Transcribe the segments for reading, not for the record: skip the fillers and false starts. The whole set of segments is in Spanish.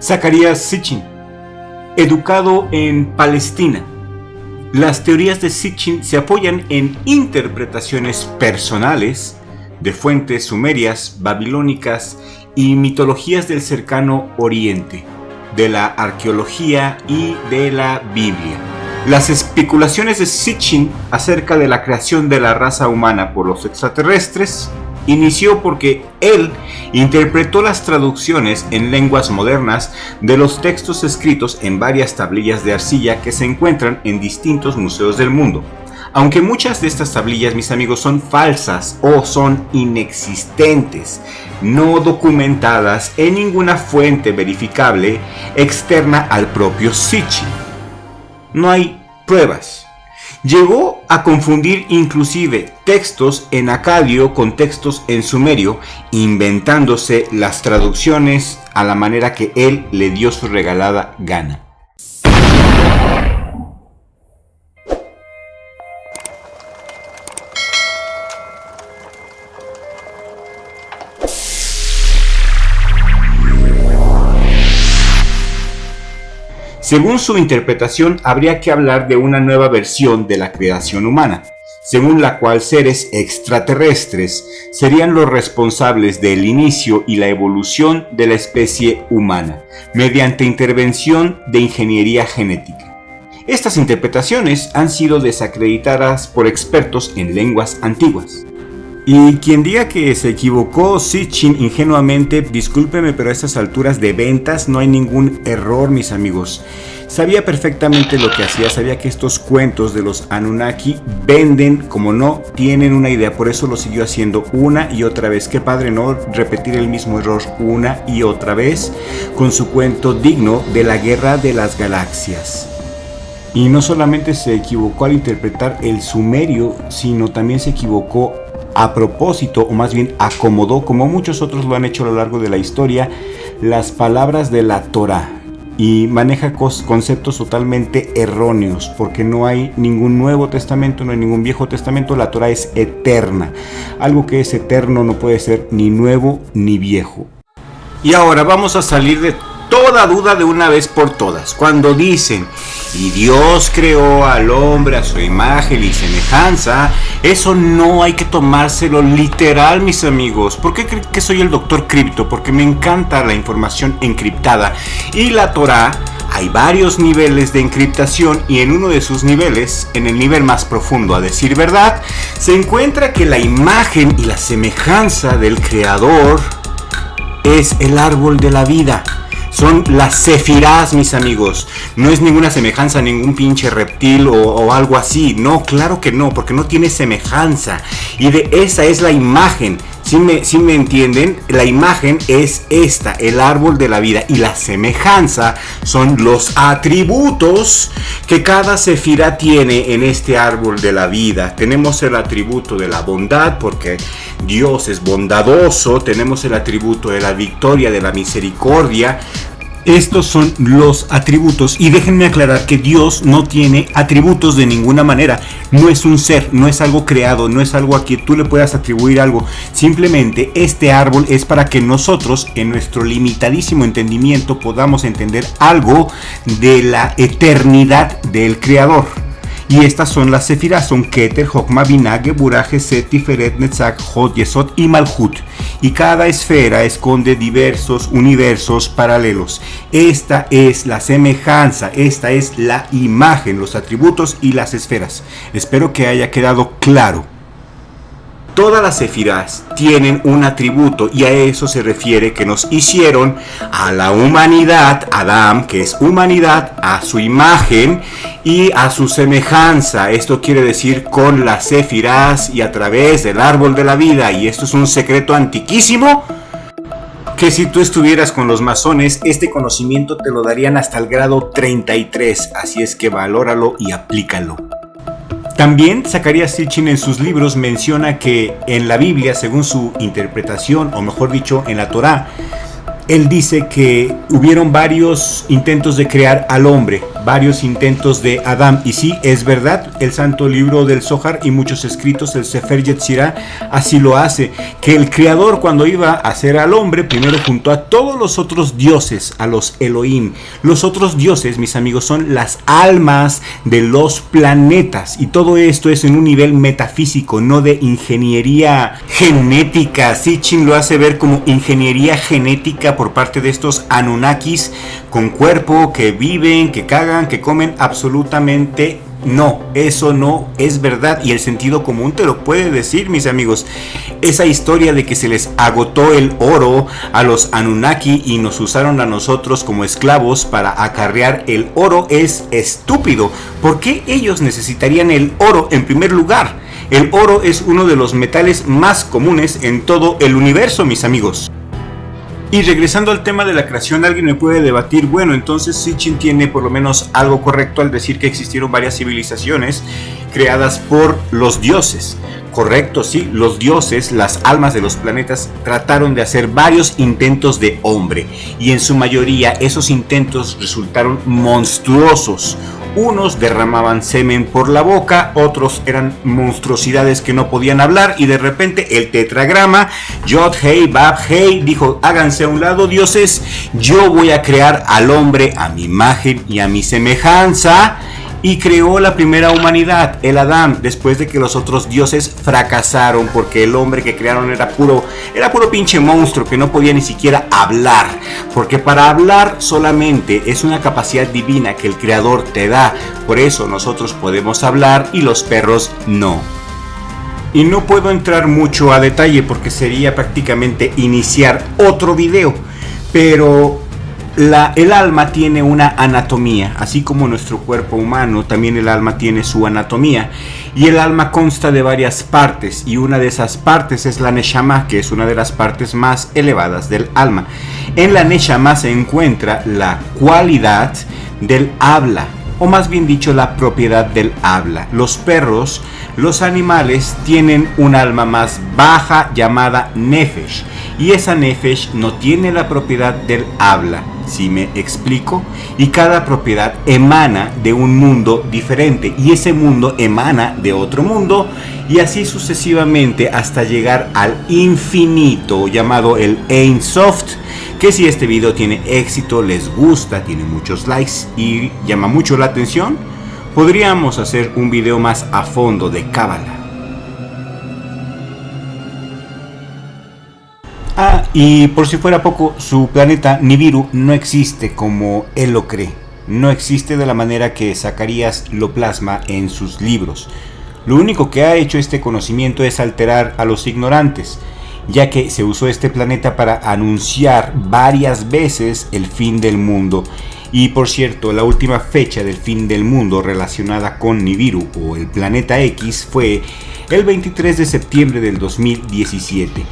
Zacarías Sitchin, educado en Palestina. Las teorías de Sitchin se apoyan en interpretaciones personales de fuentes sumerias, babilónicas y mitologías del cercano Oriente, de la arqueología y de la Biblia. Las especulaciones de Sitchin acerca de la creación de la raza humana por los extraterrestres inició porque él interpretó las traducciones en lenguas modernas de los textos escritos en varias tablillas de arcilla que se encuentran en distintos museos del mundo. Aunque muchas de estas tablillas, mis amigos, son falsas o son inexistentes, no documentadas en ninguna fuente verificable externa al propio Sitchin. No hay pruebas. Llegó a confundir inclusive textos en acadio con textos en sumerio, inventándose las traducciones a la manera que él le dio su regalada gana. Según su interpretación, habría que hablar de una nueva versión de la creación humana, según la cual seres extraterrestres serían los responsables del inicio y la evolución de la especie humana, mediante intervención de ingeniería genética. Estas interpretaciones han sido desacreditadas por expertos en lenguas antiguas. Y quien diga que se equivocó Sitchin ingenuamente, discúlpeme, pero a estas alturas de ventas no hay ningún error, mis amigos. Sabía perfectamente lo que hacía, sabía que estos cuentos de los Anunnaki venden como no tienen una idea, por eso lo siguió haciendo una y otra vez. Qué padre, ¿no? Repetir el mismo error una y otra vez con su cuento digno de la Guerra de las Galaxias. Y no solamente se equivocó al interpretar el sumerio, sino también se equivocó a propósito, o más bien acomodó, como muchos otros lo han hecho a lo largo de la historia, las palabras de la Torá, y maneja conceptos totalmente erróneos, porque no hay ningún Nuevo Testamento, no hay ningún Viejo Testamento. La Torá es eterna. Algo que es eterno no puede ser ni nuevo ni viejo. Y ahora vamos a salir de toda duda de una vez por todas. Cuando dicen, y Dios creó al hombre a su imagen y semejanza, eso no hay que tomárselo literal, mis amigos. ¿Por qué creen que soy el doctor cripto? Porque me encanta la información encriptada. Y la Torá, hay varios niveles de encriptación, y en uno de sus niveles, en el nivel más profundo, a decir verdad, se encuentra que la imagen y la semejanza del Creador es el árbol de la vida. Son las sefirás, mis amigos. No es ninguna semejanza a ningún pinche reptil o algo así. No, claro que no, porque no tiene semejanza. Y de esa es la imagen. ¿Sí me entienden? La imagen es esta, el árbol de la vida. Y la semejanza son los atributos que cada sefirá tiene en este árbol de la vida. Tenemos el atributo de la bondad, porque Dios es bondadoso. Tenemos el atributo de la victoria, de la misericordia. Estos son los atributos, y déjenme aclarar que Dios no tiene atributos de ninguna manera. No es un ser, no es algo creado, no es algo a que tú le puedas atribuir algo. Simplemente este árbol es para que nosotros, en nuestro limitadísimo entendimiento, podamos entender algo de la eternidad del Creador. Y estas son las sefirás, son Keter, Jokma, Binah, Geburah, Geset, Tiferet, Netzach, Hod, Yesod y Malhut. Y cada esfera esconde diversos universos paralelos. Esta es la semejanza, esta es la imagen, los atributos y las esferas. Espero que haya quedado claro. Todas las sefirás tienen un atributo, y a eso se refiere que nos hicieron a la humanidad, Adán, que es humanidad, a su imagen y a su semejanza. Esto quiere decir con las sefirás y a través del árbol de la vida. Y esto es un secreto antiquísimo que si tú estuvieras con los masones, este conocimiento te lo darían hasta el grado 33. Así es que valóralo y aplícalo. También Zacarías Sitchin en sus libros menciona que en la Biblia, según su interpretación, o mejor dicho, en la Torá, él dice que hubieron varios intentos de crear al hombre, varios intentos de Adam. Y sí, es verdad, el santo libro del Zohar y muchos escritos, el Sefer Yetzirah, así lo hace, que el creador, cuando iba a hacer al hombre, primero juntó a todos los otros dioses, a los Elohim. Los otros dioses, mis amigos, son las almas de los planetas, y todo esto es en un nivel metafísico, no de ingeniería genética. Sitchin lo hace ver como ingeniería genética por parte de estos Anunnakis con cuerpo, que viven, que cagan, que comen. Absolutamente no, eso no es verdad, y el sentido común te lo puede decir, mis amigos. Esa historia de que se les agotó el oro a los Anunnaki y nos usaron a nosotros como esclavos para acarrear el oro es estúpido. ¿Por qué ellos necesitarían el oro en primer lugar? El oro es uno de los metales más comunes en todo el universo, mis amigos. Y regresando al tema de la creación, alguien me puede debatir, bueno, entonces Sitchin tiene por lo menos algo correcto al decir que existieron varias civilizaciones creadas por los dioses. Correcto, sí, los dioses, las almas de los planetas, trataron de hacer varios intentos de hombre, y en su mayoría esos intentos resultaron monstruosos. Unos derramaban semen por la boca, otros eran monstruosidades que no podían hablar, y de repente el tetragrama, Yod Hei Bab Hei, dijo: háganse a un lado, dioses, yo voy a crear al hombre a mi imagen y a mi semejanza. Y creó la primera humanidad, el Adán, después de que los otros dioses fracasaron, porque el hombre que crearon era puro pinche monstruo que no podía ni siquiera hablar, porque para hablar solamente es una capacidad divina que el creador te da. Por eso nosotros podemos hablar y los perros no. Y no puedo entrar mucho a detalle porque sería prácticamente iniciar otro video, pero el alma tiene una anatomía, así como nuestro cuerpo humano, también el alma tiene su anatomía, y el alma consta de varias partes, y una de esas partes es la Neshama, que es una de las partes más elevadas del alma. En la Neshama se encuentra la cualidad del habla, o más bien dicho, la propiedad del habla. Los perros, los animales, tienen un alma más baja llamada Nefesh, y esa Nefesh no tiene la propiedad del habla. ¿Sí me explico? Y cada propiedad emana de un mundo diferente, y ese mundo emana de otro mundo, y así sucesivamente hasta llegar al infinito llamado el Ein Sof, que si este video tiene éxito, les gusta, tiene muchos likes y llama mucho la atención, podríamos hacer un video más a fondo de Cábala. Y por si fuera poco, su planeta Nibiru no existe como él lo cree. No existe de la manera que Zacarías lo plasma en sus libros. Lo único que ha hecho este conocimiento es alterar a los ignorantes, ya que se usó este planeta para anunciar varias veces el fin del mundo. Y por cierto, la última fecha del fin del mundo relacionada con Nibiru o el planeta X fue el 23 de septiembre del 2017.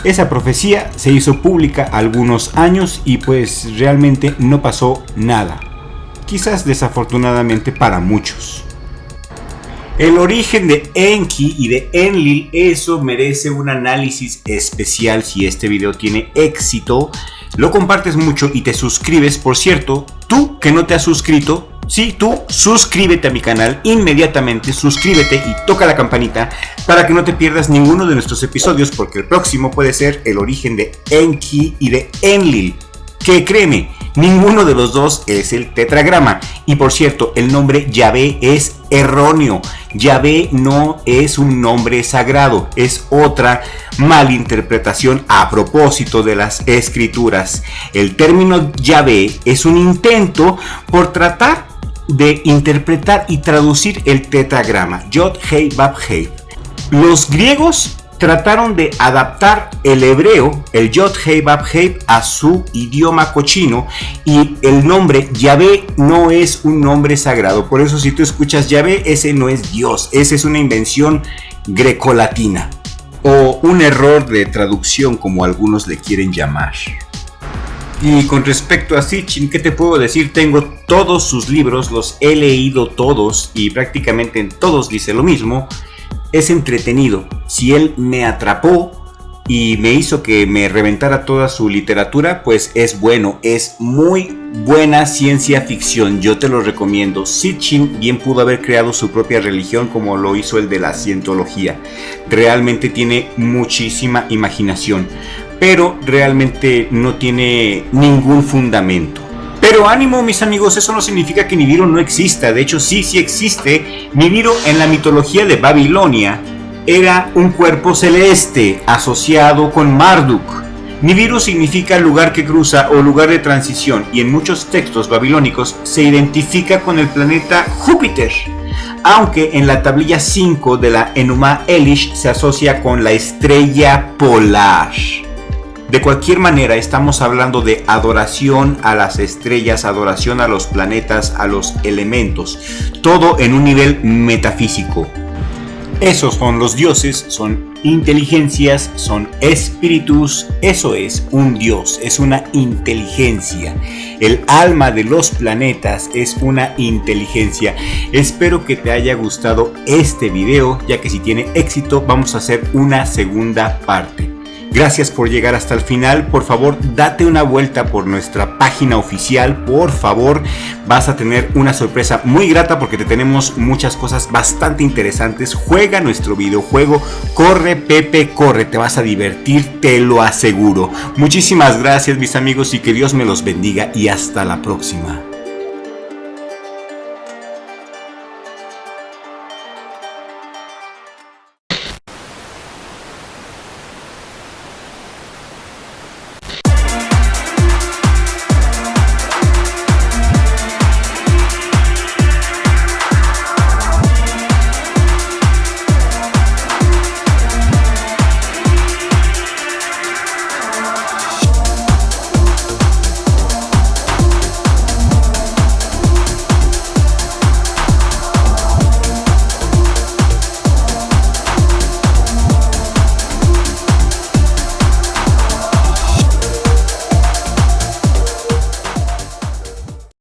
Esa profecía se hizo pública algunos años y pues realmente no pasó nada. Quizás desafortunadamente para muchos. El origen de Enki y de Enlil, eso merece un análisis especial. Si este video tiene éxito, lo compartes mucho y te suscribes. Por cierto, tú que no te has suscrito, sí, tú suscríbete a mi canal inmediatamente, suscríbete y toca la campanita para que no te pierdas ninguno de nuestros episodios, porque el próximo puede ser el origen de Enki y de Enlil, que créeme, ninguno de los dos es el tetragrama. Y por cierto, el nombre Yahvé es erróneo. Yahvé no es un nombre sagrado, es otra malinterpretación a propósito de las escrituras. El término Yahvé es un intento por tratar de interpretar y traducir el tetragrama Yod Hei Bab Hei. Los griegos trataron de adaptar el hebreo, el Yod Hei Bab Hei, a su idioma cochino, y el nombre Yahvé no es un nombre sagrado. Por eso si tú escuchas Yahvé, ese no es Dios, esa es una invención grecolatina o un error de traducción, como algunos le quieren llamar. Y con respecto a Sitchin, ¿qué te puedo decir? Tengo todos sus libros, los he leído todos y prácticamente en todos dice lo mismo. Es entretenido. Si él me atrapó, y me hizo que me reventara toda su literatura, pues es bueno, es muy buena ciencia ficción, yo te lo recomiendo. Sitchin bien pudo haber creado su propia religión como lo hizo el de la cientología. Realmente tiene muchísima imaginación, pero realmente no tiene ningún fundamento. Pero ánimo, mis amigos, eso no significa que Nibiru no exista. De hecho, sí existe. Nibiru en la mitología de Babilonia era un cuerpo celeste asociado con Marduk. Nibiru significa lugar que cruza o lugar de transición, y en muchos textos babilónicos se identifica con el planeta Júpiter, aunque en la tablilla 5 de la Enuma Elish se asocia con la estrella polar. De cualquier manera, estamos hablando de adoración a las estrellas, adoración a los planetas, a los elementos, todo en un nivel metafísico. Esos son los dioses, son inteligencias, son espíritus, eso es un dios, es una inteligencia. El alma de los planetas es una inteligencia. Espero que te haya gustado este video, ya que si tiene éxito vamos a hacer una segunda parte. Gracias por llegar hasta el final. Por favor, date una vuelta por nuestra página oficial. Por favor, vas a tener una sorpresa muy grata porque te tenemos muchas cosas bastante interesantes. Juega nuestro videojuego. Corre, Pepe, corre. Te vas a divertir, te lo aseguro. Muchísimas gracias, mis amigos, y que Dios me los bendiga. Y hasta la próxima.